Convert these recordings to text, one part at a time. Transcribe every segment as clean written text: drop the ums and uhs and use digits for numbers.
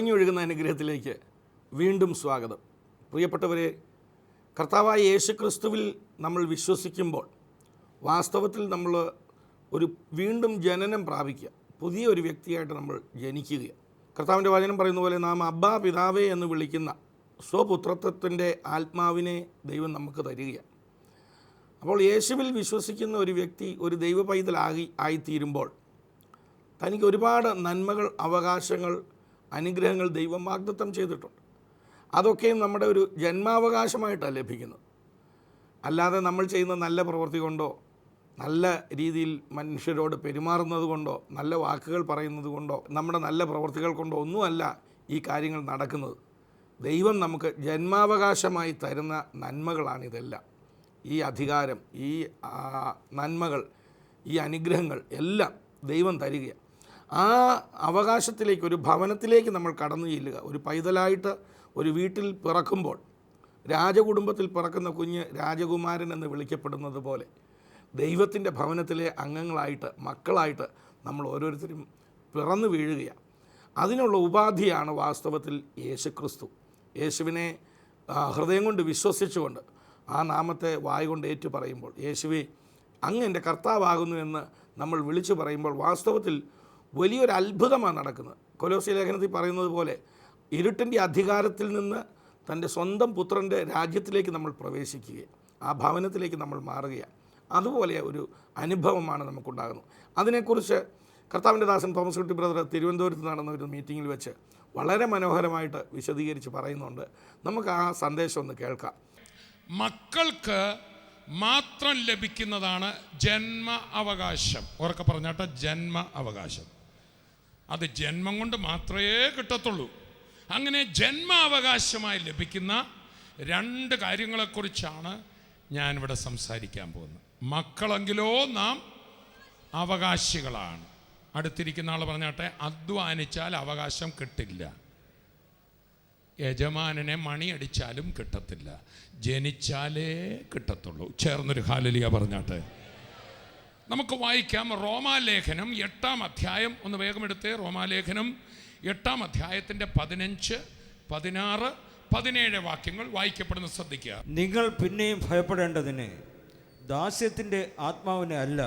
കവിഞ്ഞൊഴുകുന്ന അനുഗ്രഹത്തിലേക്ക് വീണ്ടും സ്വാഗതം. പ്രിയപ്പെട്ടവരെ, കർത്താവായ യേശുക്രിസ്തുവിൽ നമ്മൾ വിശ്വസിക്കുമ്പോൾ വാസ്തവത്തിൽ നമ്മൾ ഒരു വീണ്ടും ജനനം പ്രാപിക്കുക, പുതിയ ഒരു വ്യക്തിയായിട്ട് നമ്മൾ ജനിക്കുക. കർത്താവിൻ്റെ വചനം പറയുന്ന പോലെ നാം അബ്ബാ പിതാവേ എന്ന് വിളിക്കുന്ന സ്വപുത്രത്വത്തിൻ്റെ ആത്മാവിനെ ദൈവം നമുക്ക് തരികയാണ്. അപ്പോൾ യേശുവിൽ വിശ്വസിക്കുന്ന ഒരു വ്യക്തി ഒരു ദൈവ ആയിത്തീരുമ്പോൾ തനിക്ക് ഒരുപാട് നന്മകൾ, അവകാശങ്ങൾ, അനുഗ്രഹങ്ങൾ ദൈവം വാഗ്ദത്തം ചെയ്തിട്ടുണ്ട്. അതൊക്കെയും നമ്മുടെ ഒരു ജന്മാവകാശമായിട്ടാണ് ലഭിക്കുന്നത്. അല്ലാതെ നമ്മൾ ചെയ്യുന്ന നല്ല പ്രവൃത്തി കൊണ്ടോ, നല്ല രീതിയിൽ മനുഷ്യരോട് പെരുമാറുന്നത് കൊണ്ടോ, നല്ല വാക്കുകൾ പറയുന്നത് കൊണ്ടോ, നമ്മുടെ നല്ല പ്രവൃത്തികൾ കൊണ്ടോ ഒന്നുമല്ല ഈ കാര്യങ്ങൾ നടക്കുന്നത്. ദൈവം നമുക്ക് ജന്മാവകാശമായി തരുന്ന നന്മകളാണിതെല്ലാം. ഈ അധികാരം, ഈ നന്മകൾ, ഈ അനുഗ്രഹങ്ങൾ എല്ലാം ദൈവം തരികയാണ്. ആ അവകാശത്തിലേക്ക്, ഒരു ഭവനത്തിലേക്ക് നമ്മൾ കടന്നു ചെല്ലുക. ഒരു പൈതലായിട്ട് ഒരു വീട്ടിൽ പിറക്കുമ്പോൾ രാജകുടുംബത്തിൽ പിറക്കുന്ന കുഞ്ഞ് രാജകുമാരൻ എന്ന് വിളിക്കപ്പെടുന്നത് പോലെ ദൈവത്തിൻ്റെ ഭവനത്തിലെ അംഗങ്ങളായിട്ട്, മക്കളായിട്ട് നമ്മൾ ഓരോരുത്തരും പിറന്നു വീഴുകയാണ്. അതിനുള്ള ഉപാധിയാണ് വാസ്തവത്തിൽ യേശുക്രിസ്തു. യേശുവിനെ ഹൃദയം കൊണ്ട് വിശ്വസിച്ചുകൊണ്ട് ആ നാമത്തെ വായ കൊണ്ട് ഏറ്റു പറയുമ്പോൾ, യേശുവേ അങ്ങ് എൻ്റെ കർത്താവാകുന്നു എന്ന് നമ്മൾ വിളിച്ചു പറയുമ്പോൾ വാസ്തവത്തിൽ വലിയൊരു അത്ഭുതമാണ് നടക്കുന്നത്. കൊലോസ്യ ലേഖനത്തിൽ പറയുന്നത് പോലെ ഇരുട്ടിൻ്റെ അധികാരത്തിൽ നിന്ന് തൻ്റെ സ്വന്തം പുത്രൻ്റെ രാജ്യത്തിലേക്ക് നമ്മൾ പ്രവേശിക്കുകയാണ്, ആ ഭവനത്തിലേക്ക് നമ്മൾ മാറുകയാണ്. അതുപോലെ ഒരു അനുഭവമാണ് നമുക്കുണ്ടാകുന്നത്. അതിനെക്കുറിച്ച് കർത്താവിൻ്റെ ദാസൻ തോമസ് കുട്ടി ബ്രദർ തിരുവനന്തപുരത്ത് നടന്ന ഒരു മീറ്റിങ്ങിൽ വെച്ച് വളരെ മനോഹരമായിട്ട് വിശദീകരിച്ച് പറയുന്നുണ്ട്. നമുക്ക് ആ സന്ദേശം ഒന്ന് കേൾക്കാം. മക്കൾക്ക് മാത്രം ലഭിക്കുന്നതാണ് ജന്മ അവകാശം. ഉറക്കെ പറഞ്ഞാട്ടെ, ജന്മ അവകാശം. അത് ജന്മം കൊണ്ട് മാത്രമേ കിട്ടത്തുള്ളൂ. അങ്ങനെ ജന്മ അവകാശമായി ലഭിക്കുന്ന രണ്ട് കാര്യങ്ങളെക്കുറിച്ചാണ് ഞാനിവിടെ സംസാരിക്കാൻ പോകുന്നത്. മക്കളെങ്കിലോ നാം അവകാശികളാണ്. അടുത്തിരിക്കുന്ന ആൾ പറഞ്ഞാട്ടെ, അധ്വാനിച്ചാൽ അവകാശം കിട്ടില്ല. യജമാനനെ മണിയടിച്ചാലും കിട്ടത്തില്ല, ജനിച്ചാലേ കിട്ടത്തുള്ളൂ. ചേർന്നൊരു ഹല്ലേലൂയ പറഞ്ഞാട്ടെ. നമുക്ക് വായിക്കാം റോമാലേഖനം 8-ാം അധ്യായം. ഒന്ന് വേഗം എടുത്തേ. റോമാലേഖനം 8-ാം അധ്യായത്തിൻ്റെ 15, 16, 17 വാക്യങ്ങൾ വായിക്കപ്പെടുന്ന ശ്രദ്ധിക്കുക. നിങ്ങൾ പിന്നെയും ഭയപ്പെടേണ്ടതിന് ദാസ്യത്തിൻ്റെ ആത്മാവിനെ അല്ല,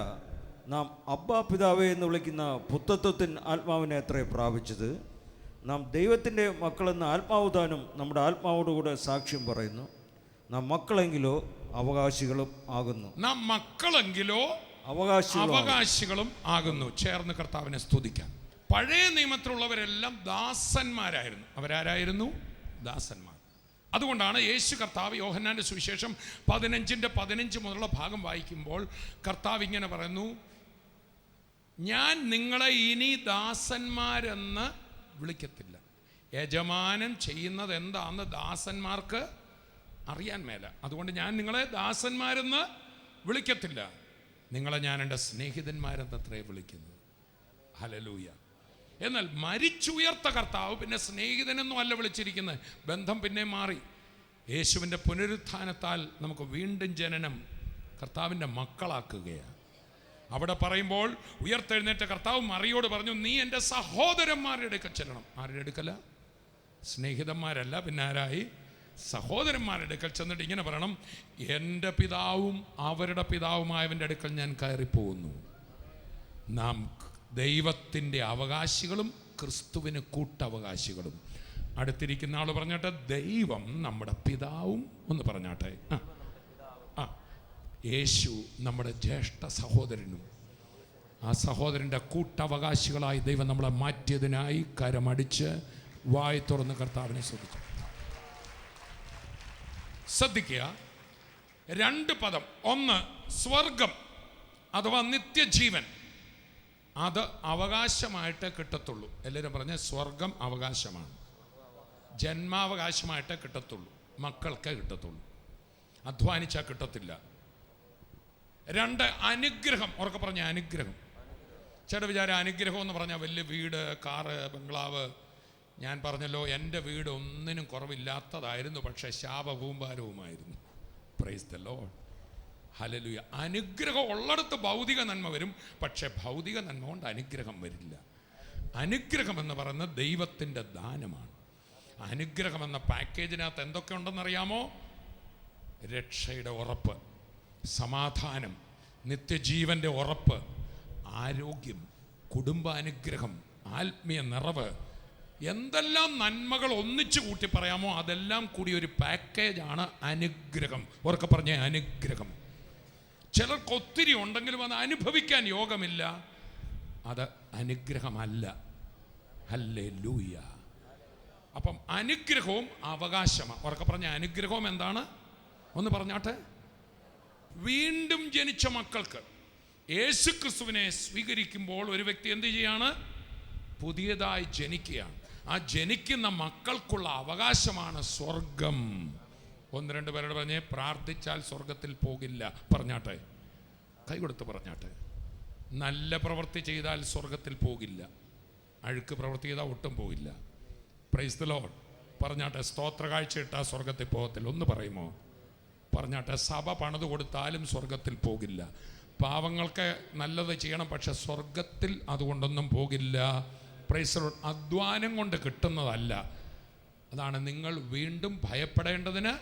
നാം അബ്ബാ പിതാവേ എന്ന് വിളിക്കുന്ന പുത്രത്വത്തിൻ ആത്മാവിനെ അത്രേ പ്രാപിച്ചത്. നാം ദൈവത്തിൻ്റെ മക്കളെന്ന ആത്മാവ് താനും നമ്മുടെ ആത്മാവോടുകൂടെ സാക്ഷ്യം പറയുന്നു. നാം മക്കളെങ്കിലോ അവകാശികളും ആകുന്നു. നാം മക്കളെങ്കിലോ അവകാശികളും ആകുന്നു. ചേർന്ന് കർത്താവിനെ സ്തുതിക്കാം. പഴയ നിയമത്തിലുള്ളവരെല്ലാം ദാസന്മാരായിരുന്നു. അവരാരായിരുന്നു? ദാസന്മാർ. അതുകൊണ്ടാണ് യേശു കർത്താവ് യോഹന്നാൻ്റെ സുവിശേഷം 15:15 മുതലുള്ള ഭാഗം വായിക്കുമ്പോൾ കർത്താവ് ഇങ്ങനെ പറയുന്നു, ഞാൻ നിങ്ങളെ ഇനി ദാസന്മാരെന്ന് വിളിക്കത്തില്ല. യജമാനൻ ചെയ്യുന്നത് എന്താണെന്ന് ദാസന്മാർക്ക് അറിയാൻ മേല. അതുകൊണ്ട് ഞാൻ നിങ്ങളെ ദാസന്മാരെന്ന് വിളിക്കത്തില്ല, നിങ്ങളെ ഞാൻ എൻ്റെ സ്നേഹിതന്മാരെന്നത്രേ വിളിക്കുന്നത്. ഹല്ലേലൂയ. എന്നാൽ മരിച്ചുയർത്ത കർത്താവ് പിന്നെ സ്നേഹിതനെന്നും അല്ല വിളിച്ചിരിക്കുന്നത്. ബന്ധം പിന്നെ മാറി. യേശുവിൻ്റെ പുനരുത്ഥാനത്താൽ നമുക്ക് വീണ്ടും ജനനം, കർത്താവിൻ്റെ മക്കളാക്കുകയാണ്. അവിടെ പറയുമ്പോൾ ഉയർത്തെഴുന്നേറ്റ കർത്താവ് മറിയോട് പറഞ്ഞു, നീ എൻ്റെ സഹോദരന്മാരുടെ അടുക്കൽ ചെല്ലണം. ആരുടെ അടുക്കല? സ്നേഹിതന്മാരല്ല, പിന്നെ ആരായി? സഹോദരന്മാരുടെ അടുക്കൽ ചെന്നിട്ട് ഇങ്ങനെ പറയണം, എൻ്റെ പിതാവും അവരുടെ പിതാവുമായവൻ്റെ അടുക്കൽ ഞാൻ കയറിപ്പോകുന്നു. നാം ദൈവത്തിൻ്റെ അവകാശികളും ക്രിസ്തുവിന് കൂട്ടവകാശികളും. അടുത്തിരിക്കുന്ന ആൾ പറഞ്ഞാട്ടെ, ദൈവം നമ്മുടെ പിതാവും. ഒന്ന് പറഞ്ഞാട്ടെ. യേശു നമ്മുടെ ജ്യേഷ്ഠ സഹോദരനും ആ സഹോദരൻ്റെ കൂട്ടവകാശികളായി ദൈവം നമ്മളെ മാറ്റിയതിനായി കരമടിച്ച് വായി തുറന്ന് കർത്താവിനെ സ്തുതിച്ചു. ശ്രദ്ധിക്കുക, രണ്ട് പദം. ഒന്ന് സ്വർഗം അഥവാ നിത്യജീവൻ, അത് അവകാശമായിട്ടേ കിട്ടത്തുള്ളൂ. എല്ലാവരും പറഞ്ഞ സ്വർഗം അവകാശമാണ്, ജന്മാവകാശമായിട്ടേ കിട്ടത്തുള്ളൂ, മക്കൾക്കേ കിട്ടത്തുള്ളൂ, അധ്വാനിച്ചാൽ കിട്ടത്തില്ല. രണ്ട് അനുഗ്രഹം. ഉറക്കെ പറഞ്ഞ അനുഗ്രഹം. ചേട്ടാ വിചാരം അനുഗ്രഹം എന്ന് പറഞ്ഞാൽ വലിയ വീട്, കാറ്, ബംഗ്ലാവ്. ഞാൻ പറഞ്ഞല്ലോ, എൻ്റെ വീട് ഒന്നിനും കുറവില്ലാത്തതായിരുന്നു, പക്ഷേ ശാപഭൂമ്പാരവുമായിരുന്നു. Praise the lord. ഹല്ലേലൂയ. അനുഗ്രഹം ഉള്ളിടത്ത് ഭൗതിക നന്മ വരും, പക്ഷേ ഭൗതിക നന്മ കൊണ്ട് അനുഗ്രഹം വരില്ല. അനുഗ്രഹം എന്ന് പറയുന്നത് ദൈവത്തിൻ്റെ ദാനമാണ്. അനുഗ്രഹം എന്ന പാക്കേജിനകത്ത് എന്തൊക്കെ ഉണ്ടെന്നറിയാമോ? രക്ഷയുടെ ഉറപ്പ്, സമാധാനം, നിത്യജീവൻ്റെ ഉറപ്പ്, ആരോഗ്യം, കുടുംബാനുഗ്രഹം, ആത്മീയ നിറവ്, എന്തെല്ലാം നന്മകൾ ഒന്നിച്ചു കൂട്ടി പറയാമോ അതെല്ലാം കൂടി ഒരു പാക്കേജാണ് അനുഗ്രഹം. ഉറക്കെ പറഞ്ഞ അനുഗ്രഹം. ചിലർക്ക് ഒത്തിരി ഉണ്ടെങ്കിലും അത് അനുഭവിക്കാൻ യോഗമില്ല. അത് അനുഗ്രഹമല്ല. ഹല്ലേലൂയ. അപ്പം അനുഗ്രഹവും അവകാശമാണ്. ഉറക്കെ പറഞ്ഞ അനുഗ്രഹവും എന്താണ്? ഒന്ന് പറഞ്ഞാട്ടെ. വീണ്ടും ജനിച്ച മക്കൾക്ക് യേശു ക്രിസ്തുവിനെ സ്വീകരിക്കുമ്പോൾ ഒരു വ്യക്തി എന്ത് ചെയ്യാണ്? പുതിയതായി ജനിക്കുകയാണ്. ആ ജനിക്കുന്ന മക്കൾക്കുള്ള അവകാശമാണ് സ്വർഗം. ഒന്ന് രണ്ട് പേരോട് പറഞ്ഞേ, പ്രാർത്ഥിച്ചാൽ സ്വർഗത്തിൽ പോകില്ല. പറഞ്ഞാട്ടെ, കൈ കൊടുത്ത് പറഞ്ഞാട്ടെ. നല്ല പ്രവൃത്തി ചെയ്താൽ സ്വർഗത്തിൽ പോകില്ല, അഴുക്ക് പ്രവൃത്തി ചെയ്താൽ ഒട്ടും പോകില്ല. Price the Lord. പറഞ്ഞാട്ടെ, സ്തോത്ര കാഴ്ച ഇട്ടാൽ സ്വർഗത്തിൽ പോകത്തില്ല. ഒന്ന് പറയുമോ? പറഞ്ഞാട്ടെ, സഭ പണിത് കൊടുത്താലും സ്വർഗത്തിൽ പോകില്ല. പാവങ്ങൾക്ക് നല്ലത് ചെയ്യണം, പക്ഷെ സ്വർഗത്തിൽ അതുകൊണ്ടൊന്നും പോകില്ല. Price the Lord. അധ്വാനം കൊണ്ട് കിട്ടുന്നതല്ല. അതാണ് നിങ്ങൾ വീണ്ടും ഭയപ്പെടേണ്ടതിന്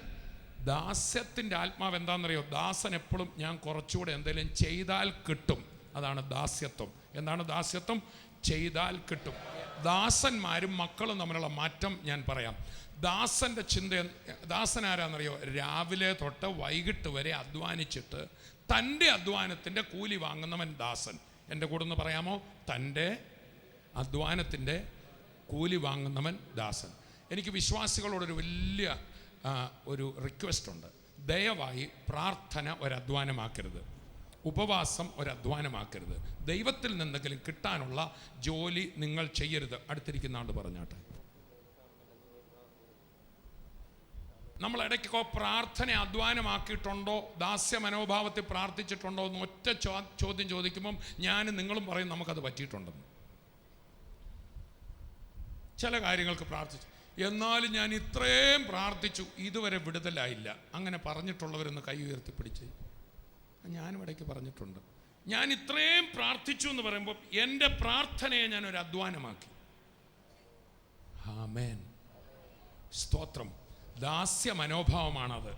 ദാസ്യത്തിൻ്റെ ആത്മാവ്. എന്താണെന്നറിയോ? ദാസൻ എപ്പോഴും ഞാൻ കുറച്ചുകൂടെ എന്തെങ്കിലും ചെയ്താൽ കിട്ടും. അതാണ് ദാസ്യത്വം. എന്താണ് ദാസ്യത്വം? ചെയ്താൽ കിട്ടും. ദാസന്മാരും മക്കളും തമ്മിലുള്ള മാറ്റം ഞാൻ പറയാം. ദാസൻ്റെ ചിന്ത, ദാസൻ ആരാന്നറിയോ? രാവിലെ തൊട്ട് വൈകിട്ട് വരെ അധ്വാനിച്ചിട്ട് തൻ്റെ അധ്വാനത്തിൻ്റെ കൂലി വാങ്ങുന്നവൻ ദാസൻ. എൻ്റെ കൂടെ ഒന്ന് പറയാമോ? തൻ്റെ അധ്വാനത്തിൻ്റെ കൂലി വാങ്ങുന്നവൻ ദാസൻ. എനിക്ക് വിശ്വാസികളോടൊരു വലിയ ഒരു റിക്വസ്റ്റ് ഉണ്ട്. ദയവായി പ്രാർത്ഥന ഒരധ്വാനമാക്കരുത്, ഉപവാസം ഒരധ്വാനമാക്കരുത്. ദൈവത്തിൽ നിന്നെങ്കിലും കിട്ടാനുള്ള ജോലി നിങ്ങൾ ചെയ്യരുത്. അടുത്തിരിക്കുന്ന ആണ്ട് പറഞ്ഞാട്ടെ. നമ്മൾ ഇടയ്ക്കൊക്കെ പ്രാർത്ഥന അധ്വാനമാക്കിയിട്ടുണ്ടോ, ദാസ്യ മനോഭാവത്തിൽ പ്രാർത്ഥിച്ചിട്ടുണ്ടോ എന്ന് ഒറ്റ ചോദ്യം ചോദിക്കുമ്പം ഞാനും നിങ്ങളും പറയും നമുക്കത് പറ്റിയിട്ടുണ്ടെന്ന്. ചില കാര്യങ്ങൾക്ക് പ്രാർത്ഥിച്ചു, എന്നാലും ഞാൻ ഇത്രയും പ്രാർത്ഥിച്ചു, ഇതുവരെ വിടുതലായില്ല. അങ്ങനെ പറഞ്ഞിട്ടുള്ളവരൊന്ന് കൈ ഉയർത്തിപ്പിടിച്ച്. ഞാനും ഇടയ്ക്ക് പറഞ്ഞിട്ടുണ്ട്. ഞാൻ ഇത്രയും പ്രാർത്ഥിച്ചു എന്ന് പറയുമ്പോൾ എൻ്റെ പ്രാർത്ഥനയെ ഞാനൊരു അധ്വാനമാക്കി. ആമേൻ, സ്തോത്രം. ദാസ്യ മനോഭാവമാണത്.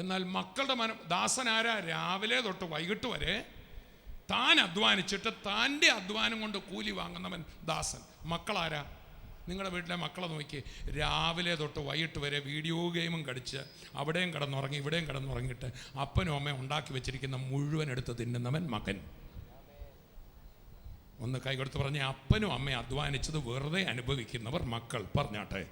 എന്നാൽ മക്കളുടെ ദാസനാരാ? രാവിലെ തൊട്ട് വൈകിട്ട് വരെ താൻ അധ്വാനിച്ചിട്ട് താൻ്റെ അധ്വാനം കൊണ്ട് കൂലി വാങ്ങുന്നവൻ ദാസൻ. മക്കളാരാ? നിങ്ങളുടെ വീട്ടിലെ മക്കളെ നോക്കി, രാവിലെ തൊട്ട് വൈകിട്ട് വരെ വീഡിയോ ഗെയിമും കളിച്ച് അവിടെയും കിടന്നുറങ്ങി ഇവിടെയും കിടന്നുറങ്ങിയിട്ട് അപ്പനും അമ്മയും ഉണ്ടാക്കി വെച്ചിരിക്കുന്ന മുഴുവൻ എടുത്ത് തിന്നുന്നവൻ മകൻ. ഒന്ന് കൈകൊടുത്ത് പറഞ്ഞേ, അപ്പനും അമ്മയും അധ്വാനിച്ചത് വെറുതെ അനുഭവിക്കുന്നവർ മക്കൾ. പറഞ്ഞാട്ടെ.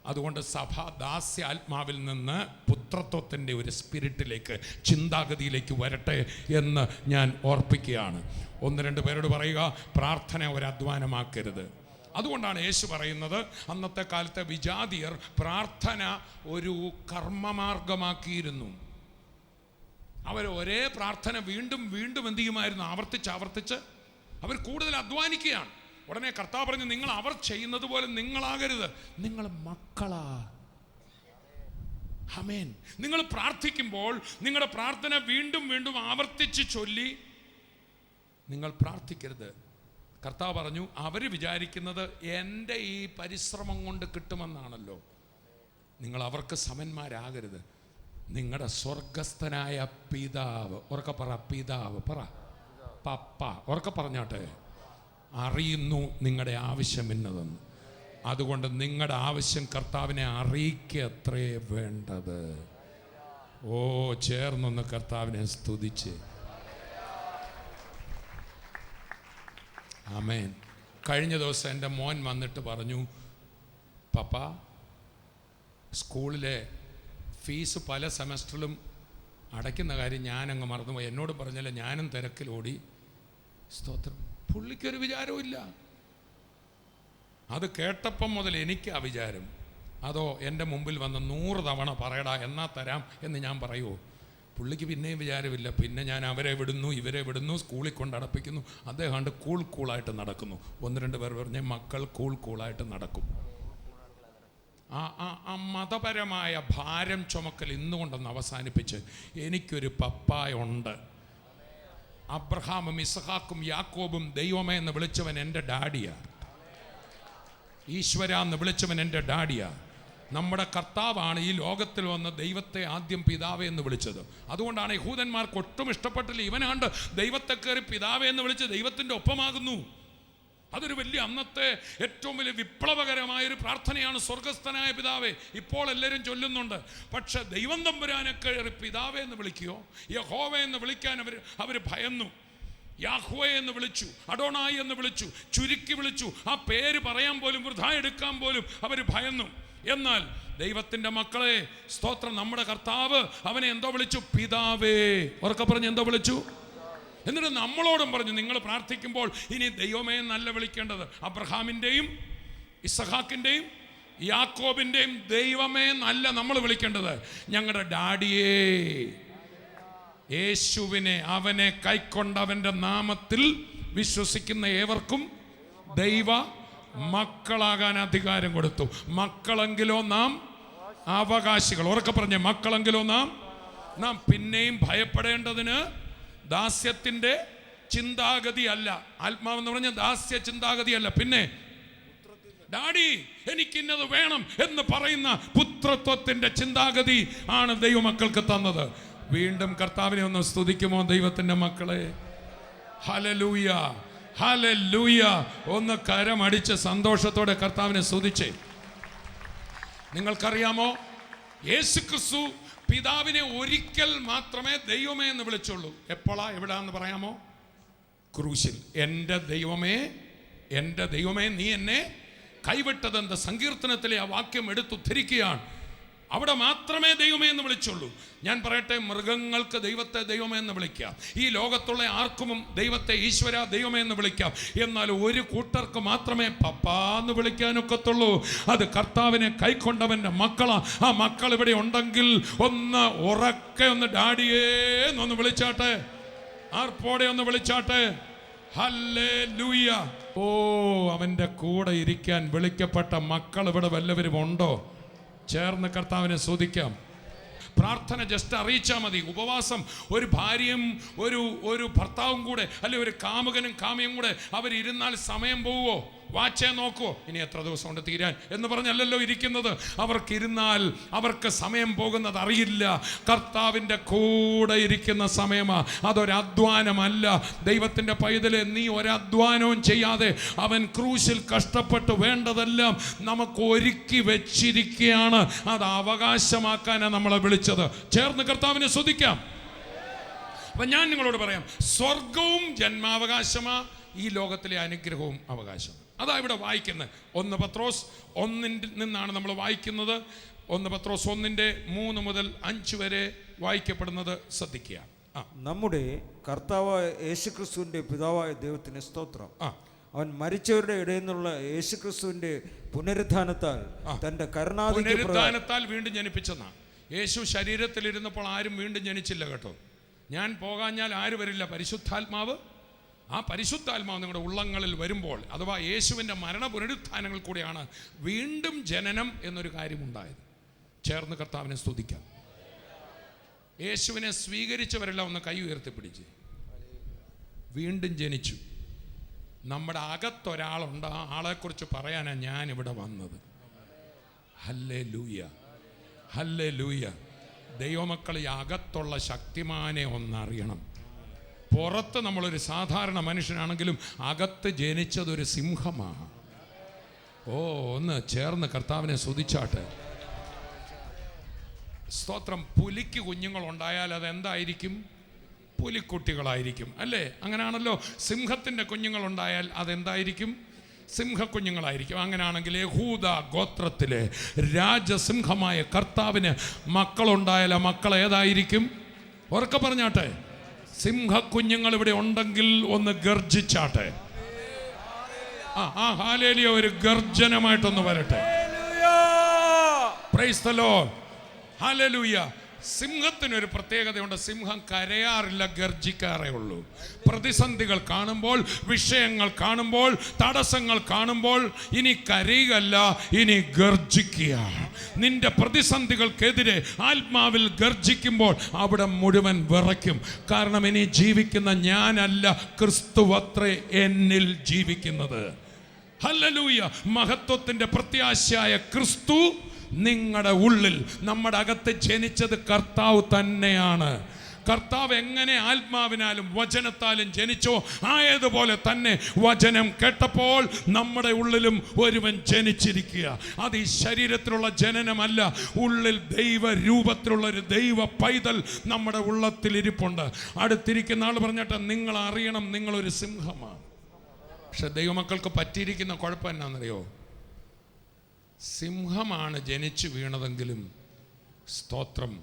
അതുകൊണ്ട് സഭ ദാസ്യ ആത്മാവിൽ നിന്ന് പുത്രത്വത്തിൻ്റെ ഒരു സ്പിരിറ്റിലേക്ക്, ചിന്താഗതിയിലേക്ക് വരട്ടെ എന്ന് ഞാൻ ഓർപ്പിക്കുകയാണ്. ഒന്ന് രണ്ട് പേരോട് പറയുക, പ്രാർത്ഥന ഒരു അധ്വാനമാക്കരുത്. അതുകൊണ്ടാണ് യേശു പറയുന്നത്, അന്നത്തെ കാലത്തെ വിജാതിയർ പ്രാർത്ഥന ഒരു കർമ്മമാർഗമാക്കിയിരുന്നു. അവർ ഒരേ പ്രാർത്ഥന വീണ്ടും വീണ്ടും എന്ത് ചെയ്യുമായിരുന്നു? ആവർത്തിച്ച് അവർ കൂടുതൽ അധ്വാനിക്കുകയാണ്. ഉടനെ കർത്താവ് പറഞ്ഞു, നിങ്ങൾ അവർ ചെയ്യുന്നത് പോലെ നിങ്ങളാകരുത്, നിങ്ങൾ മക്കളാ. ആമേൻ. നിങ്ങൾ പ്രാർത്ഥിക്കുമ്പോൾ നിങ്ങളുടെ പ്രാർത്ഥന വീണ്ടും വീണ്ടും ആവർത്തിച്ച് ചൊല്ലി നിങ്ങൾ പ്രാർത്ഥിക്കരുത്. കർത്താവ് പറഞ്ഞു, അവർ വിചാരിക്കുന്നത് എൻ്റെ ഈ പരിശ്രമം കൊണ്ട് കിട്ടുമെന്നാണല്ലോ. നിങ്ങൾ അവർക്ക് സമന്മാരാകരുത്. നിങ്ങളുടെ സ്വർഗസ്ഥനായ പിതാവ്, ഉറക്കെ പറ, പിതാവ് പറ, പപ്പ, ഉറക്കെ പറഞ്ഞാട്ടെ, അറിയുന്നു നിങ്ങളുടെ ആവശ്യം എന്നതെന്ന്. അതുകൊണ്ട് നിങ്ങളുടെ ആവശ്യം കർത്താവിനെ അറിയിക്കത്രേ വേണ്ടത്. ഓ, ചേർന്നൊന്ന് കർത്താവിനെ സ്തുതിച്ച്. ആമേൻ. കഴിഞ്ഞ ദിവസം എൻ്റെ മോൻ വന്നിട്ട് പറഞ്ഞു, പപ്പ, സ്കൂളിലെ ഫീസ് പല സെമസ്റ്ററിലും അടയ്ക്കുന്ന കാര്യം ഞാനങ്ങ് മറന്നുപോയി. എന്നോട് പറഞ്ഞാൽ ഞാനും തിരക്കിലോടി. സ്തോത്രം. പുള്ളിക്കൊരു വിചാരവും. അത് കേട്ടപ്പം മുതൽ എനിക്കാ വിചാരം. അതോ എൻ്റെ മുമ്പിൽ വന്ന് 100 തവണ പറയടാ എന്നാ തരാം എന്ന് ഞാൻ പറയുമോ? പുള്ളിക്ക് പിന്നെയും വിചാരമില്ല. പിന്നെ ഞാൻ അവരെ വിടുന്നു, ഇവരെ വിടുന്നു, സ്കൂളിൽ കൊണ്ട് അടപ്പിക്കുന്നു. അദ്ദേഹം കണ്ട് കൂളായിട്ട് നടക്കുന്നു. ഒന്ന് രണ്ട് പേർ പറഞ്ഞ മക്കൾ കൂളായിട്ട് നടക്കും. ആ മതപരമായ ഭാരം ചുമക്കൽ ഇന്നുകൊണ്ടൊന്ന് അവസാനിപ്പിച്ച് എനിക്കൊരു പപ്പായ ഉണ്ട്. അബ്രഹാമും ഇസഹാക്കും യാക്കോബും ദൈവമേ എന്ന് വിളിച്ചവൻ എൻ്റെ ഡാഡിയാണ്. ഈശ്വരാന്ന് വിളിച്ചവൻ എൻ്റെ ഡാഡിയാ. നമ്മുടെ കർത്താവാണ് ഈ ലോകത്തിൽ വന്ന് ദൈവത്തെ ആദ്യം പിതാവേ എന്ന് വിളിച്ചത്. അതുകൊണ്ടാണ് യഹൂദന്മാർക്ക് ഒട്ടും ഇഷ്ടപ്പെട്ടില്ല. ഇവനാണ്ട് ദൈവത്തെ കയറി പിതാവേ എന്ന് വിളിച്ച് ദൈവത്തിൻ്റെ ഒപ്പമാകുന്നു. അതൊരു വലിയ അന്നത്തെ ഏറ്റവും വലിയ വിപ്ലവകരമായൊരു പ്രാർത്ഥനയാണ്, സ്വർഗസ്ഥനായ പിതാവേ. ഇപ്പോൾ എല്ലാവരും ചൊല്ലുന്നുണ്ട്. പക്ഷെ ദൈവം തമ്പുരാനെ കയറി പിതാവേ എന്ന് വിളിക്കുകയോ യഹോവേ എന്ന് വിളിക്കാൻ അവർ ഭയന്നു. യാഹ്വേ എന്ന് വിളിച്ചു, അഡോണായി എന്ന് വിളിച്ചു, ചുരുക്കി വിളിച്ചു. ആ പേര് പറയാൻ പോലും വൃഥാ എടുക്കാൻ പോലും അവർ ഭയന്നു. എന്നാൽ ദൈവത്തിൻ്റെ മക്കളെ സ്തോത്രം, നമ്മുടെ കർത്താവ് അവനെ എന്തോ വിളിച്ചു? പിതാവേ. ഉറക്കെ പറഞ്ഞ് എന്തോ വിളിച്ചു? എന്നിട്ട് നമ്മളോടും പറഞ്ഞു, നിങ്ങൾ പ്രാർത്ഥിക്കുമ്പോൾ ഇനി ദൈവമേ എന്നല്ല വിളിക്കേണ്ടത്, അബ്രഹാമിൻ്റെയും ഇസഹാക്കിൻ്റെയും യാക്കോബിൻ്റെയും ദൈവമേ എന്നല്ല നമ്മൾ വിളിക്കേണ്ടത്, ഞങ്ങളുടെ ഡാഡിയേ, യേശുവിനെ, അവനെ കൈക്കൊണ്ടവൻ്റെ നാമത്തിൽ വിശ്വസിക്കുന്ന ഏവർക്കും ദൈവ മക്കളാകാൻ അധികാരം കൊടുത്തു. മക്കളെങ്കിലോ നാം അവകാശികൾ. ഉറക്കെ പറഞ്ഞേ, മക്കളെങ്കിലോ നാം പിന്നെയും ഭയപ്പെടേണ്ടതിന് ദാസ്യത്തിൻ്റെ ചിന്താഗതി അല്ല. ആത്മാവെന്ന് പറഞ്ഞ ദാസ്യ ചിന്താഗതി അല്ല. പിന്നെ ഡാഡി എനിക്കിന്നത് വേണം എന്ന് പറയുന്ന പുത്രത്വത്തിൻ്റെ ചിന്താഗതി ആണ് ദൈവമക്കൾക്ക് തന്നത്. വീണ്ടും കർത്താവിനെ ഒന്ന് സ്തുതിക്കുമോ ദൈവത്തിൻ്റെ മക്കളെ? Hallelujah, hallelujah. ഒന്ന് കരമടിച്ച് സന്തോഷത്തോടെ കർത്താവിനെ സ്തുതിച്ചേ. നിങ്ങൾക്കറിയാമോ, യേശുക്രിസ്തു പിതാവിനെ ഒരിക്കൽ മാത്രമേ ദൈവമേ എന്ന് വിളിച്ചുള്ളൂ. എപ്പോഴാ, എവിടാന്ന് പറയാമോ? ക്രൂശിൽ. എൻ്റെ ദൈവമേ, എൻ്റെ ദൈവമേ, നീ എന്നെ കൈവിട്ടതെന്ത്? സങ്കീർത്തനത്തിലെ ആ വാക്യം എടുത്തുദ്ധരിക്കുകയാണ്. അവിടെ മാത്രമേ ദൈവമേ എന്ന് വിളിച്ചുള്ളൂ. ഞാൻ പറയട്ടെ, മൃഗങ്ങൾക്ക് ദൈവത്തെ ദൈവമേ എന്ന് വിളിക്കാം, ഈ ലോകത്തുള്ള ആർക്കും ദൈവത്തെ ഈശ്വര ദൈവമേ എന്ന് വിളിക്കാം. എന്നാൽ ഒരു കൂട്ടർക്ക് മാത്രമേ പപ്പാ എന്ന് വിളിക്കാനൊക്കത്തുള്ളൂ. അത് കർത്താവിനെ കൈക്കൊണ്ടവൻ്റെ മക്കളാ. ആ മക്കൾ ഇവിടെ ഉണ്ടെങ്കിൽ ഒന്ന് ഉറക്കെ ഒന്ന് ഡാഡിയേ എന്നൊന്ന് വിളിച്ചാട്ടെ, ആർപ്പോടെ ഒന്ന് വിളിച്ചാട്ടെ. ഹല്ലേലൂയ. ഓ, അവൻ്റെ കൂടെ ഇരിക്കാൻ വിളിക്കപ്പെട്ട മക്കൾ ഇവിടെ വല്ലവരും ഉണ്ടോ? ചേർന്ന് കർത്താവിനെ സ്തുതിക്കാം. പ്രാർത്ഥന ജസ്റ്റ് അറിയിച്ചാൽ മതി. ഉപവാസം ഒരു ഭാര്യയും ഒരു ഭർത്താവും കൂടെ, അല്ലെ ഒരു കാമുകനും കാമിയും കൂടെ അവരിരുന്നാൽ സമയം പോവുമോ? വാച്ചേ നോക്കുമോ? ഇനി എത്ര ദിവസം കൊണ്ട് തീരാൻ എന്ന് പറഞ്ഞല്ലല്ലോ ഇരിക്കുന്നത്. അവർക്കിരുന്നാൽ അവർക്ക് സമയം പോകുന്നത് അറിയില്ല. കർത്താവിൻ്റെ കൂടെ ഇരിക്കുന്ന സമയമാണ്. അതൊരധ്വാനമല്ല. ദൈവത്തിൻ്റെ പൈതലെ, നീ ഒരധ്വാനവും ചെയ്യാതെ അവൻ ക്രൂശിൽ കഷ്ടപ്പെട്ട് വേണ്ടതെല്ലാം നമുക്ക് ഒരുക്കി വെച്ചിരിക്കുകയാണ്. അത് അവകാശമാക്കാനാണ് നമ്മളെ വിളിച്ചത്. ചേർന്ന് കർത്താവിനെ സ്തുതിക്കാം. അപ്പം ഞാൻ നിങ്ങളോട് പറയാം, സ്വർഗവും ജന്മാവകാശമാ, ഈ ലോകത്തിലെ അനുഗ്രഹവും അവകാശം. അതാ ഇവിടെ വായിക്കുന്നത്. 1 പത്രോസ് 1 നിന്നാണ് നമ്മൾ വായിക്കുന്നത്. 1 പത്രോസ് 1:3 മുതൽ 5 വരെ വായിക്കപ്പെടുന്നത് ശ്രദ്ധിക്കുക. നമ്മുടെ കർത്താവായ യേശുക്രിസ്തുവിൻ്റെ പിതാവായ ദൈവത്തിന് സ്തോത്രം. അവൻ മരിച്ചവരുടെ ഇടയിൽ നിന്നുള്ള യേശുക്രിസ്തുവിൻ്റെ പുനരുത്ഥാനത്താൽ തൻ്റെ പുനരുത്ഥാനത്താൽ വീണ്ടും ജനിപ്പിച്ചെന്നാണ്. യേശു ശരീരത്തിലിരുന്നപ്പോൾ ആരും വീണ്ടും ജനിച്ചില്ല കേട്ടോ. ഞാൻ പോകാഞ്ഞാൽ ആര് വരില്ല? പരിശുദ്ധാത്മാവ്. ആ പരിശുദ്ധാത്മാവ് നിങ്ങളുടെ ഉള്ളങ്ങളിൽ വരുമ്പോൾ, അഥവാ യേശുവിൻ്റെ മരണ പുനരുത്ഥാനങ്ങൾ കൂടെയാണ് വീണ്ടും ജനനം എന്നൊരു കാര്യമുണ്ടായത്. ചേർന്ന് കർത്താവിനെ സ്തുതിക്കാം. യേശുവിനെ സ്വീകരിച്ചവരെല്ലാം ഒന്ന് കൈ ഉയർത്തിപ്പിടിച്ച് വീണ്ടും ജനിച്ചു. നമ്മുടെ അകത്തൊരാളുണ്ട്. ആ ആളെക്കുറിച്ച് പറയാനാണ് ഞാനിവിടെ വന്നത്. Hallelujah, hallelujah. ദൈവമക്കൾ, ഈ അകത്തുള്ള ശക്തിമാനെ ഒന്നറിയണം. പുറത്ത് നമ്മളൊരു സാധാരണ മനുഷ്യനാണെങ്കിലും അകത്ത് ജനിച്ചതൊരു സിംഹമാണ്. ഓ, ഒന്ന് ചേർന്ന് കർത്താവിനെ സ്തുതിച്ചാട്ടെ. സ്തോത്രം. പുലിക്ക് കുഞ്ഞുങ്ങളുണ്ടായാൽ അതെന്തായിരിക്കും? പുലിക്കുട്ടികളായിരിക്കും, അല്ലേ? അങ്ങനെയാണല്ലോ. സിംഹത്തിൻ്റെ കുഞ്ഞുങ്ങളുണ്ടായാൽ അതെന്തായിരിക്കും? സിംഹക്കുഞ്ഞുങ്ങളായിരിക്കും. അങ്ങനെയാണെങ്കിൽ യഹൂദ ഗോത്രത്തിലെ രാജസിംഹമായ കർത്താവിന് മക്കളുണ്ടായാൽ ആ മക്കൾ ഏതായിരിക്കും? ഉറക്കെ പറഞ്ഞാട്ടെ. സിംഹക്കുഞ്ഞുങ്ങൾ ഇവിടെ ഉണ്ടെങ്കിൽ ഒന്ന് ഗർജിച്ചാട്ടെ. ഹല്ലേലൂയ. ഒരു ഗർജനമായിട്ടൊന്ന് വരട്ടെ. Price the lord. ഹല്ലേലൂയ. സിംഹത്തിനൊരു പ്രത്യേകതയുണ്ട്. സിംഹം കരയാറില്ല, ഗർജിക്കാറേ ഉള്ളൂ. പ്രതിസന്ധികൾ കാണുമ്പോൾ, വിഷയങ്ങൾ കാണുമ്പോൾ, തടസ്സങ്ങൾ കാണുമ്പോൾ ഇനി കരയുകയല്ല, ഇനി ഗർജിക്കുക. നിന്റെ പ്രതിസന്ധികൾക്കെതിരെ ആത്മാവിൽ ഗർജിക്കുമ്പോൾ അവിടെ മുഴുവൻ വിറയ്ക്കും. കാരണം ഇനി ജീവിക്കുന്ന ഞാനല്ല, ക്രിസ്തുവത്രേ എന്നിൽ ജീവിക്കുന്നത്. ഹല്ലേലൂയ. മഹത്വത്തിൻ്റെ പ്രത്യാശയായ ക്രിസ്തു നിങ്ങളുടെ ഉള്ളിൽ. നമ്മുടെ അകത്ത് ജനിച്ചത് കർത്താവ് തന്നെയാണ്. കർത്താവ് എങ്ങനെ ആത്മാവിനാലും വചനത്താലും ജനിച്ചോ ആയതുപോലെ തന്നെ വചനം കേട്ടപ്പോൾ നമ്മുടെ ഉള്ളിലും ഒരുവൻ ജനിച്ചിരിക്കുക. അത് ഈ ശരീരത്തിലുള്ള ജനനമല്ല, ഉള്ളിൽ ദൈവരൂപത്തിലുള്ള ഒരു ദൈവ പൈതൽ നമ്മുടെ ഉള്ളത്തിൽ ഇരിപ്പുണ്ട്. അടുത്തിരിക്കുന്ന ആൾ പറഞ്ഞിട്ട് നിങ്ങൾ അറിയണം, നിങ്ങളൊരു സിംഹമാണ്. പക്ഷെ ദൈവമക്കൾക്ക് പറ്റിയിരിക്കുന്ന കുഴപ്പം എന്നാണെന്നറിയോ? സിംഹമാണ് ജനിച്ചു വീണതെങ്കിലും സ്തോത്രം,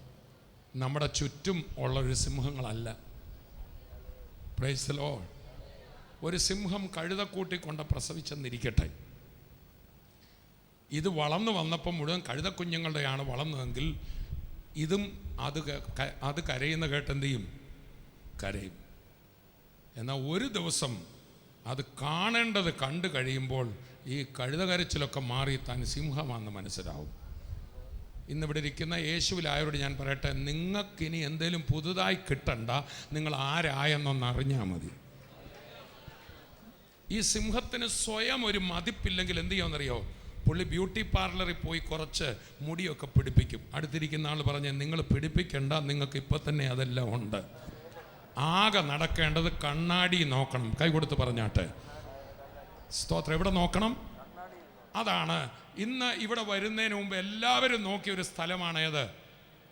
നമ്മുടെ ചുറ്റും ഉള്ളൊരു സിംഹങ്ങളല്ല. Price the Lord. ഒരു സിംഹം കഴുതക്കൂട്ടി കൊണ്ട് പ്രസവിച്ചെന്നിരിക്കട്ടെ, ഇത് വളർന്നു വന്നപ്പോൾ മുഴുവൻ കഴുതക്കുഞ്ഞുങ്ങളുടെയാണ് വളർന്നതെങ്കിൽ ഇതും അത് കരയുന്ന കേട്ടെന്ത് ചെയ്യും? കരയും. എന്നാൽ ഒരു ദിവസം അത് കാണേണ്ടത് കണ്ടു കഴിയുമ്പോൾ ഈ കഴുതകരച്ചിലൊക്കെ മാറി താൻ സിംഹമാണെന്ന് മനസ്സിലാവും. ഇന്നിവിടെ ഇരിക്കുന്ന യേശുവിലായവരോട് ഞാൻ പറയട്ടെ, നിങ്ങൾക്കിനി എന്തെങ്കിലും പുതുതായി കിട്ടണ്ട, നിങ്ങൾ ആരായെന്നൊന്ന് അറിഞ്ഞാൽ മതി. ഈ സിംഹത്തിന് സ്വയം ഒരു മതിപ്പില്ലെങ്കിൽ എന്ത് ചെയ്യുമെന്നറിയോ? പുള്ളി ബ്യൂട്ടി പാർലറിൽ പോയി കുറച്ച് മുടിയൊക്കെ പിടിപ്പിക്കും. അടുത്തിരിക്കുന്ന ആൾ പറഞ്ഞ് നിങ്ങൾ പിടിപ്പിക്കണ്ട, നിങ്ങൾക്ക് ഇപ്പം തന്നെ അതെല്ലാം ഉണ്ട്. ആകെ നടക്കേണ്ടത് കണ്ണാടി നോക്കണം. കൈ കൊടുത്ത് പറഞ്ഞാട്ടെ. സ്തോത്രം. എവിടെ നോക്കണം? അതാണ് ഇന്ന് ഇവിടെ വരുന്നതിന് മുമ്പ് എല്ലാവരും നോക്കിയ ഒരു സ്ഥലമാണ് ഏത്?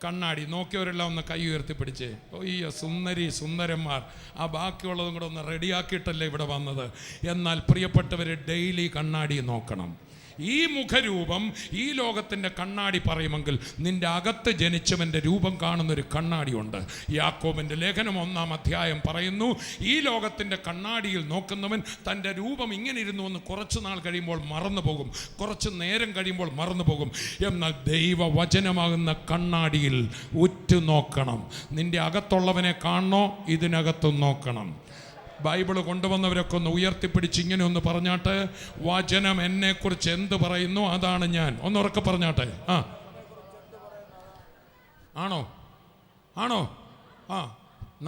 കണ്ണാടി. നോക്കിയവരെല്ലാം ഒന്ന് കൈ ഉയർത്തി പിടിച്ചേ. അയ്യോ സുന്ദരി സുന്ദരന്മാർ, ആ ബാക്കിയുള്ളതും കൂടെ ഒന്ന് റെഡിയാക്കിയിട്ടല്ലേ ഇവിടെ വന്നത്. എന്നാൽ പ്രിയപ്പെട്ടവർ, ഡെയിലി കണ്ണാടി നോക്കണം. ഈ മുഖരൂപം ഈ ലോകത്തിൻ്റെ കണ്ണാടി പറയുമെങ്കിൽ നിന്റെ അകത്ത് ജനിച്ചവൻ്റെ രൂപം കാണുന്നൊരു കണ്ണാടിയുണ്ട്. യാക്കോബിൻ്റെ ലേഖനം 1-ാം അധ്യായം പറയുന്നു, ഈ ലോകത്തിൻ്റെ കണ്ണാടിയിൽ നോക്കുന്നവൻ തൻ്റെ രൂപം ഇങ്ങനെ ഇരുന്നു എന്ന് കുറച്ച് നാൾ കഴിയുമ്പോൾ മറന്നു പോകും, കുറച്ച് നേരം കഴിയുമ്പോൾ മറന്നു പോകും. എന്നാൽ ദൈവവചനമാകുന്ന കണ്ണാടിയിൽ ഉറ്റു നോക്കണം. നിന്റെ അകത്തുള്ളവനെ കാണണോ? ഇതിനകത്തും നോക്കണം. ബൈബിള് കൊണ്ടുവന്നവരൊക്കെ ഒന്ന് ഉയർത്തിപ്പിടിച്ച് ഇങ്ങനെ ഒന്ന് പറഞ്ഞാട്ടെ, വചനം എന്നെക്കുറിച്ച് എന്ത് പറയുന്നു അതാണ് ഞാൻ. ഒന്നുറക്കെ പറഞ്ഞാട്ടെ. ആണോ? ആണോ?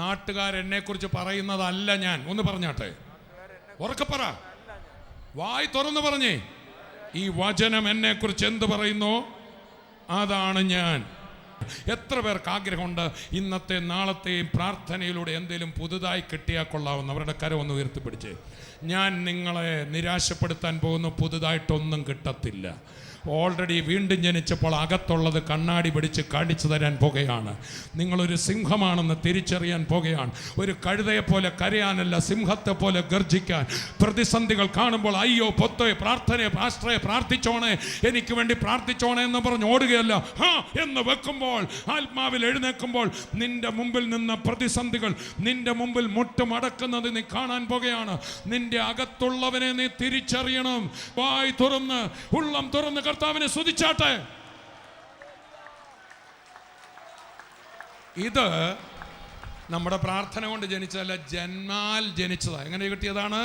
നാട്ടുകാരെന്നെക്കുറിച്ച് പറയുന്നതല്ല ഞാൻ. ഒന്ന് പറഞ്ഞാട്ടെ, ഉറക്കെ പറ, വായി തുറന്ന് പറഞ്ഞേ. ഈ വചനം എന്നെക്കുറിച്ച് എന്ത് പറയുന്നു അതാണ് ഞാൻ. എത്ര പേർക്ക് ആഗ്രഹമുണ്ട് ഇന്നത്തെ നാളത്തെയും പ്രാർത്ഥനയിലൂടെ എന്തെങ്കിലും പുതുതായി കിട്ടിയാൽ കൊള്ളാവുന്ന? അവരുടെ കരം ഒന്ന് ഉയർത്തിപ്പിടിച്ചേ. ഞാൻ നിങ്ങളെ നിരാശപ്പെടുത്താൻ പോകുന്നു, പുതുതായിട്ടൊന്നും കിട്ടത്തില്ല. ഓൾറെഡി വീണ്ടും ജനിച്ചപ്പോൾ അകത്തുള്ളത് കണ്ണാടി പിടിച്ച് കാണിച്ചു തരാൻ പോകുകയാണ്. നിങ്ങളൊരു സിംഹമാണെന്ന് തിരിച്ചറിയാൻ പോകുകയാണ്. ഒരു കഴുതയെപ്പോലെ കരയാനല്ല, സിംഹത്തെ പോലെ ഗർജിക്കാൻ. പ്രതിസന്ധികൾ കാണുമ്പോൾ അയ്യോ പൊത്തോയെ പാസ്റ്ററെ പ്രാർത്ഥിച്ചോണേ, എനിക്ക് വേണ്ടി പ്രാർത്ഥിച്ചോണേ എന്ന് പറഞ്ഞ് ഓടുകയല്ല, എന്ന് വെക്കുമ്പോൾ, ആത്മാവിൽ എഴുന്നേൽക്കുമ്പോൾ നിന്റെ മുമ്പിൽ നിന്ന പ്രതിസന്ധികൾ നിന്റെ മുമ്പിൽ മുട്ടുമടക്കുന്നത് നീ കാണാൻ പോകുകയാണ്. നിന്റെ അകത്തുള്ളവനെ നീ തിരിച്ചറിയണം. വായി തുറന്ന് ഉള്ളം തുറന്ന് കർത്താവിനെ സ്തുതിച്ചാട്ടെ. ഇത് നമ്മുടെ പ്രാർത്ഥന കൊണ്ട് ജനിച്ചതല്ല, ജന്മാൽ ജനിച്ചതാണ്. എങ്ങനെ കിട്ടിയതാണ്?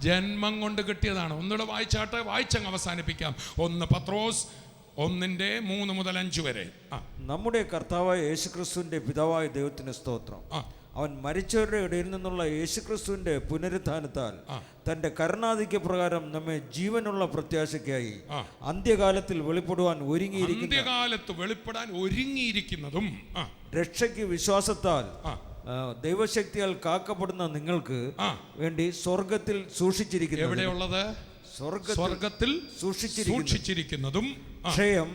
ജന്മം കൊണ്ട് കിട്ടിയതാണ്. ഒന്നുകൂടെ വായിച്ചാട്ടെ, വായിച്ചങ്ങ് അവസാനിപ്പിക്കാം. 1 പത്രോസ് 1:3-5 വരെ. നമ്മുടെ കർത്താവായ യേശുക്രിസ്തുവിന്റെ പിതാവായ ദൈവത്തിന് സ്തോത്രം. അവൻ മരിച്ചവരുടെ ഇടയിൽ നിന്നുള്ള യേശുക്രിസ്തുവിന്റെ പുനരുത്ഥാനത്താൽ തന്റെ കരുണാധിക്യ പ്രകാരം നമ്മെ ജീവനുള്ള പ്രത്യാശയ്ക്കായി അന്ത്യകാലത്തിൽ വെളിപ്പെടാൻ ഒരുങ്ങിയിരിക്കുന്നതും രക്ഷയ്ക്ക് വിശ്വാസത്താൽ ദൈവശക്തിയാൽ കാക്കപ്പെടുന്ന നിങ്ങൾക്ക് വേണ്ടി സ്വർഗത്തിൽ സൂക്ഷിച്ചിരിക്കുന്നു. എവിടെയുള്ളത്? സ്വർഗത്തിൽ സൂക്ഷിച്ചിരിക്കുന്നതും ക്ഷയം,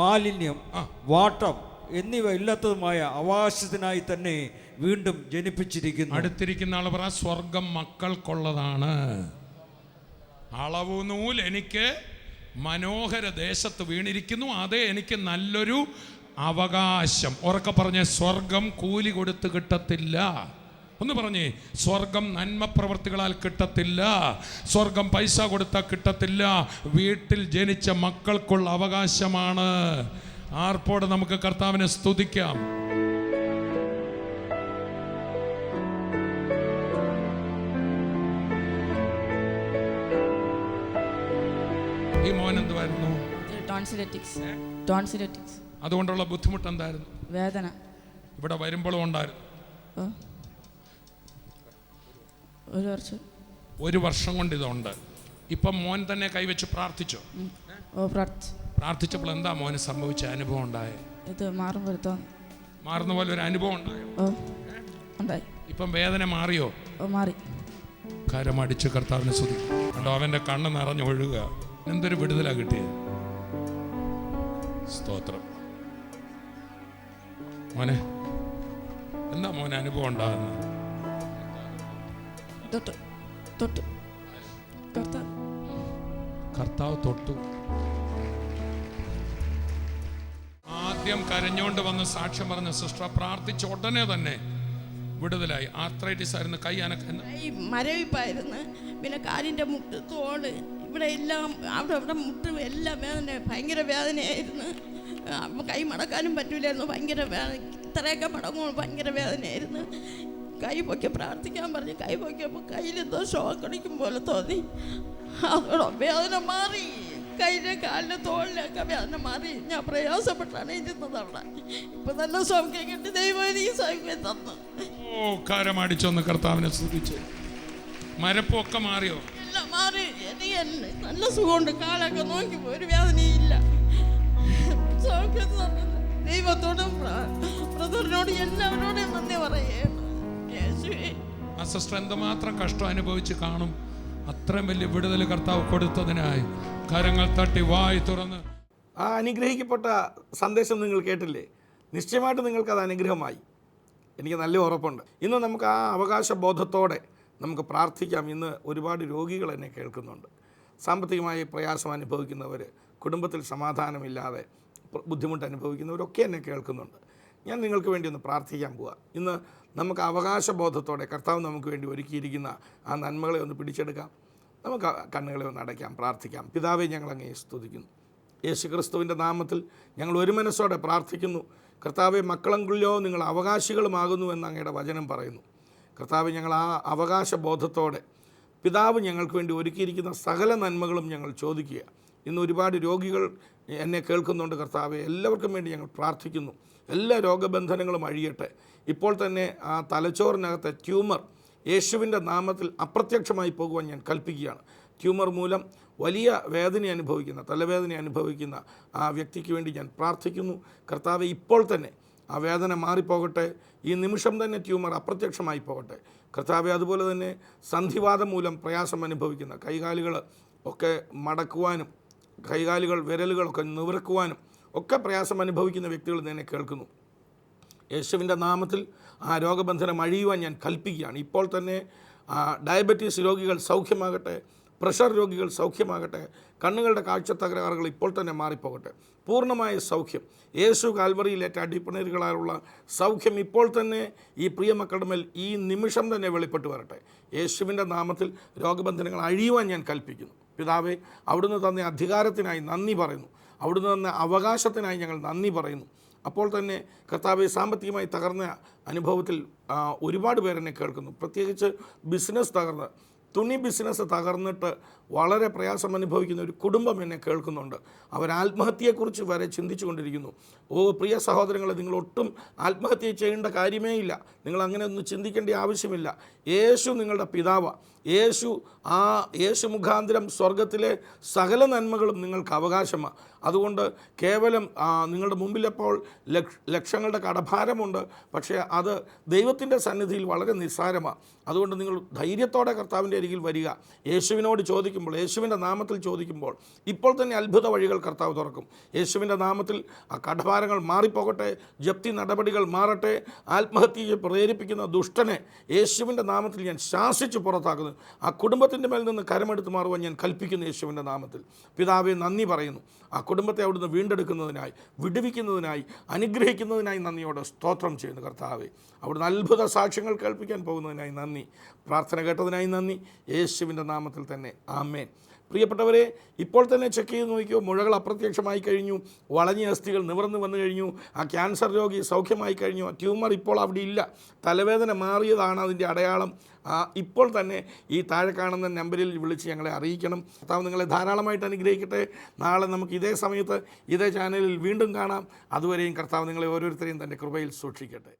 മാലിന്യം, വാട്ടം എന്നിവ ഇല്ലാത്തതുമായ അവകാശത്തിനായി തന്നെ വീണ്ടും ജനിപ്പിച്ചിരിക്കുന്നു. അടുത്തിരിക്കുന്ന ആൾ പറ, സ്വർഗം മക്കൾക്കുള്ളതാണ്. അളവു നൂൽ എനിക്ക് മനോഹര ദേശത്ത് വീണിരിക്കുന്നു, അതേ എനിക്ക് നല്ലൊരു അവകാശം. ഉറക്കെ പറഞ്ഞേ, സ്വർഗം കൂലി കൊടുത്ത് കിട്ടത്തില്ല. ഒന്ന് പറഞ്ഞേ, സ്വർഗം നന്മ പ്രവർത്തികളാൽ കിട്ടത്തില്ല, സ്വർഗം പൈസ കൊടുത്താൽ കിട്ടത്തില്ല. വീട്ടിൽ ജനിച്ച മക്കൾക്കുള്ള അവകാശമാണ്. ആർപ്പോടെ നമുക്ക് കർത്താവിനെ സ്തുതിക്കാം. ഈ മോൻ എന്തുവായിരുന്നു? ടോൺസിലറ്റിക്സ്. അതുകൊണ്ടുള്ള ബുദ്ധിമുട്ട് എന്തായിരുന്നു? വേദന. ഇവിടെ വരുമ്പോഴും ഉണ്ടായിരുന്നു. ഒരു വർഷം കൊണ്ട് ഇതുണ്ട്. ഇപ്പം മോൻ തന്നെ കൈവച്ച് പ്രാർത്ഥിച്ചോ? ഓ പ്രാർത്ഥിച്ചു. പ്രാർത്ഥിച്ചപ്പോൾ എന്താ മോന് സംഭവിച്ച അനുഭവം ഉണ്ടായേ? ഇത് മാറുമ്പോൾ മാറുന്ന പോലെ ഒരു അനുഭവം ഉണ്ടായോ? ഓ ഉണ്ടായി. ഇപ്പം വേദന മാറിയോ? ഓ മാറി. കരമടിച്ച് കർത്താവിനെ സ്തുതി. കണ്ടോ, അവൻ്റെ കണ്ണ് നിറഞ്ഞൊഴുക. എന്തൊരു വിടുതലാ കിട്ടിയത്. സ്തോത്രം. മോനെ, എന്താ മോനെ അനുഭവം ഉണ്ടാകുന്നത്? തൊട്ട് തൊട്ട് കർത്താവ് തൊട്ടു. ആദ്യം കരഞ്ഞുകൊണ്ട് വന്ന് സാക്ഷ്യം പറഞ്ഞ സിസ്റ്റർ പ്രാർത്ഥിച്ച ഉടനെ തന്നെ വിടുതലായി. ആർത്രൈറ്റിസ് ആയിരുന്നു, കൈ മരവിപ്പായിരുന്നു, പിന്നെ കാലിൻ്റെ മുട്ട്, തോള്, ഇവിടെ എല്ലാം അവിടെ മുട്ട് എല്ലാം വേദന, ഭയങ്കര വേദനയായിരുന്നു. കൈ മടക്കാനും പറ്റൂലായിരുന്നു, ഭയങ്കര വേദന. ഇത്രയൊക്കെ മടങ്ങുമ്പോൾ ഭയങ്കര വേദനയായിരുന്നു. കൈ പൊക്കി പ്രാർത്ഥിക്കാൻ പറഞ്ഞ് കൈ പൊക്കിയപ്പോൾ കയ്യിലെന്തോ ഷോക്ക് അടിക്കും പോലെ തോന്നി. അതോടെ വേദന മാറി. കയ്യിലെ കാലിൻ്റെ തോളിലൊക്കെ വേദന മാറി. ഞാൻ പ്രയാസപ്പെട്ടാണ് ഇരുന്നത് അവിടെ. ഇപ്പം നല്ല സൗഖ്യം കിട്ടി. ദൈവം ഈ സൗഖ്യം തന്നു. ഓ, കരമടിച്ചൊന്ന് കർത്താവിനെ സ്തുതിച്ച്. മരപ്പൊക്കെ മാറിയോ? എല്ലാം മാറി. എനിക്ക് നല്ല സുഖമുണ്ട്. കാലൊക്കെ നോക്കിപ്പോ ഒരു വേദനയില്ല. സൗഖ്യം തന്നു. ദൈവത്തോടും ബ്രദറിനോട് എല്ലാവരോടും നന്ദി പറയുകയാണ്. ആ സിസ്റ്റർ എന്തുമാത്രം കഷ്ടം അനുഭവിച്ച് കാണും. അത്രയും വലിയ വിടുതൽ കർത്താവ് കൊടുത്തതിനായി കരങ്ങൾ തട്ടി വായി തുറന്ന്. ആ അനുഗ്രഹിക്കപ്പെട്ട സന്ദേശം നിങ്ങൾ കേട്ടില്ലേ? നിശ്ചയമായിട്ട് നിങ്ങൾക്കത് അനുഗ്രഹമായി. എനിക്ക് നല്ല ഉറപ്പുണ്ട്. ഇന്ന് നമുക്ക് ആ അവകാശബോധത്തോടെ നമുക്ക് പ്രാർത്ഥിക്കാം. ഇന്ന് ഒരുപാട് രോഗികൾ എന്നെ കേൾക്കുന്നുണ്ട്. സാമ്പത്തികമായി പ്രയാസം അനുഭവിക്കുന്നവർ, കുടുംബത്തിൽ സമാധാനമില്ലാതെ ബുദ്ധിമുട്ട് അനുഭവിക്കുന്നവരൊക്കെ എന്നെ കേൾക്കുന്നുണ്ട്. ഞാൻ നിങ്ങൾക്ക് വേണ്ടി ഒന്ന് പ്രാർത്ഥിക്കാൻ പോവുക. ഇന്ന് നമുക്ക് അവകാശബോധത്തോടെ കർത്താവ് നമുക്ക് വേണ്ടി ഒരുക്കിയിരിക്കുന്ന ആ നന്മകളെ ഒന്ന് പിടിച്ചെടുക്കാം. നമുക്ക് കണ്ണുകളെ ഒന്ന് അടയ്ക്കാം, പ്രാർത്ഥിക്കാം. പിതാവേ, ഞങ്ങൾ അങ്ങയെ സ്തുതിക്കുന്നു. യേശുക്രിസ്തുവിൻ്റെ നാമത്തിൽ ഞങ്ങൾ ഒരു മനസ്സോടെ പ്രാർത്ഥിക്കുന്നു. കർത്താവെ, മക്കളെങ്കിലോ നിങ്ങൾ അവകാശികളുമാകുന്നു എന്ന് അങ്ങയുടെ വചനം പറയുന്നു. കർത്താവ്, ഞങ്ങൾ ആ അവകാശബോധത്തോടെ പിതാവ് ഞങ്ങൾക്ക് വേണ്ടി ഒരുക്കിയിരിക്കുന്ന സകല നന്മകളും ഞങ്ങൾ ചോദിക്കുക. ഇന്ന് ഒരുപാട് രോഗികൾ എന്നെ കേൾക്കുന്നുണ്ട്. കർത്താവെ, എല്ലാവർക്കും വേണ്ടി ഞങ്ങൾ പ്രാർത്ഥിക്കുന്നു. എല്ലാ രോഗബന്ധനങ്ങളും അഴിയട്ടെ. ഇപ്പോൾ തന്നെ ആ തലച്ചോറിനകത്തെ ട്യൂമർ യേശുവിൻ്റെ നാമത്തിൽ അപ്രത്യക്ഷമായി പോകുവാൻ ഞാൻ കൽപ്പിക്കുകയാണ്. ട്യൂമർ മൂലം വലിയ വേദന അനുഭവിക്കുന്ന, തലവേദന അനുഭവിക്കുന്ന ആ വ്യക്തിക്ക് വേണ്ടി ഞാൻ പ്രാർത്ഥിക്കുന്നു. കർത്താവെ, ഇപ്പോൾ തന്നെ ആ വേദന മാറിപ്പോകട്ടെ. ഈ നിമിഷം തന്നെ ട്യൂമർ അപ്രത്യക്ഷമായി പോകട്ടെ. കർത്താവെ, അതുപോലെ തന്നെ സന്ധിവാതം മൂലം പ്രയാസം അനുഭവിക്കുന്ന കൈകാലുകൾ ഒക്കെ മടക്കുവാനും കൈകാലുകൾ വിരലുകളൊക്കെ നിവർക്കുവാനും ഒക്കെ പ്രയാസം അനുഭവിക്കുന്ന വ്യക്തികൾ എന്നെ കേൾക്കുന്നു. യേശുവിൻ്റെ നാമത്തിൽ ആ രോഗബന്ധനം അഴിയുവാൻ ഞാൻ കൽപ്പിക്കുകയാണ്. ഇപ്പോൾ തന്നെ ഡയബറ്റീസ് രോഗികൾ സൗഖ്യമാകട്ടെ, പ്രഷർ രോഗികൾ സൗഖ്യമാകട്ടെ, കണ്ണുകളുടെ കാഴ്ച തകരാറുകൾ ഇപ്പോൾ തന്നെ മാറിപ്പോകട്ടെ. പൂർണ്ണമായ സൗഖ്യം, യേശു കാൽവറിയിലേറ്റ അടിപ്പിണരുകളാലുള്ള സൗഖ്യം ഇപ്പോൾ തന്നെ ഈ പ്രിയ മക്കളുടെ മേൽ ഈ നിമിഷം തന്നെ വെളിപ്പെട്ട് വരട്ടെ. യേശുവിൻ്റെ നാമത്തിൽ രോഗബന്ധനങ്ങൾ അഴിയുവാൻ ഞാൻ കൽപ്പിക്കുന്നു. പിതാവേ, അവിടുന്ന് തന്ന അധികാരത്തിനായി നന്ദി പറയുന്നു. അവിടുന്ന് തന്ന അവകാശത്തിനായി ഞങ്ങൾ നന്ദി പറയുന്നു. അപ്പോൾ തന്നെ കർത്താവെ, സാമ്പത്തികമായി തകർന്ന അനുഭവത്തിൽ ഒരുപാട് പേരെന്നെ കേൾക്കുന്നു. പ്രത്യേകിച്ച് ബിസിനസ് തകർന്ന്, തുണി ബിസിനസ് തകർന്നിട്ട് വളരെ പ്രയാസം അനുഭവിക്കുന്ന ഒരു കുടുംബം എന്നെ കേൾക്കുന്നുണ്ട്. അവർ ആത്മഹത്യയെക്കുറിച്ച് വരെ ചിന്തിച്ചു കൊണ്ടിരിക്കുന്നു. ഓ പ്രിയ സഹോദരങ്ങളെ, നിങ്ങളൊട്ടും ആത്മഹത്യ ചെയ്യേണ്ട കാര്യമേ ഇല്ല. നിങ്ങൾ അങ്ങനെ ഒന്നും ചിന്തിക്കേണ്ട ആവശ്യമില്ല. യേശു നിങ്ങളുടെ പിതാവ്. യേശു മുഖാന്തരം സ്വർഗത്തിലെ സകല നന്മകളും നിങ്ങൾക്ക് അവകാശമാണ്. അതുകൊണ്ട് കേവലം നിങ്ങളുടെ മുമ്പിലപ്പോൾ ലക്ഷങ്ങളുടെ കടഭാരമുണ്ട്. പക്ഷേ അത് ദൈവത്തിൻ്റെ സന്നിധിയിൽ വളരെ നിസ്സാരമാണ്. അതുകൊണ്ട് നിങ്ങൾ ധൈര്യത്തോടെ കർത്താവിൻ്റെ അരികിൽ വരിക. യേശുവിനോട് ചോദിക്കുമ്പോൾ, യേശുവിൻ്റെ നാമത്തിൽ ചോദിക്കുമ്പോൾ ഇപ്പോൾ തന്നെ അത്ഭുത വഴികൾ കർത്താവ് തുറക്കും. യേശുവിൻ്റെ നാമത്തിൽ ആ കടഭാരങ്ങൾ മാറിപ്പോകട്ടെ, ജപ്തി നടപടികൾ മാറട്ടെ. ആത്മഹത്യയെ പ്രേരിപ്പിക്കുന്ന ദുഷ്ടനെ യേശുവിൻ്റെ നാമത്തിൽ ഞാൻ ശാസിച്ച് പുറത്താക്കുന്നു. ആ കുടുംബത്തിൻ്റെ മേൽ നിന്ന് കരമെടുത്ത് മാറുവാൻ ഞാൻ കൽപ്പിക്കുന്നു യേശുവിൻ്റെ നാമത്തിൽ. പിതാവേ, നന്ദി പറയുന്നു. ആ കുടുംബത്തെ അവിടുന്ന് വീണ്ടെടുക്കുന്നതിനായി, വിടുവിക്കുന്നതിനായി, അനുഗ്രഹിക്കുന്നതിനായി നന്ദിയോടെ സ്തോത്രം ചെയ്യുന്നു. കർത്താവേ, അവിടുന്ന് അത്ഭുത സാക്ഷ്യങ്ങൾ കേൾപ്പിക്കാൻ പോകുന്നതിനായി നന്ദി. പ്രാർത്ഥന കേട്ടതിനായി നന്ദി. യേശുവിൻ്റെ നാമത്തിൽ തന്നെ ആമേൻ. പ്രിയപ്പെട്ടവരെ, ഇപ്പോൾ തന്നെ ചെക്ക് ചെയ്ത് നോക്കിയോ, മുഴകൾ അപ്രത്യക്ഷമായി കഴിഞ്ഞു, വളഞ്ഞ അസ്ഥികൾ നിവർന്ന് വന്നു കഴിഞ്ഞു, ആ ക്യാൻസർ രോഗി സൗഖ്യമായി കഴിഞ്ഞു, ആ ട്യൂമർ ഇപ്പോൾ അവിടെ ഇല്ല, തലവേദന മാറിയതാണ് അതിൻ്റെ അടയാളം. ഇപ്പോൾ തന്നെ ഈ താഴെ കാണുന്ന നമ്പറിൽ വിളിച്ച് ഞങ്ങളെ അറിയിക്കണം. കർത്താവ് നിങ്ങളെ ധാരാളമായിട്ട് അനുഗ്രഹിക്കട്ടെ. നാളെ നമുക്ക് ഇതേ സമയത്ത് ഇതേ ചാനലിൽ വീണ്ടും കാണാം. അതുവരെയും കർത്താവ് നിങ്ങളെ ഓരോരുത്തരെയും തൻ്റെ കൃപയിൽ സൂക്ഷിക്കട്ടെ.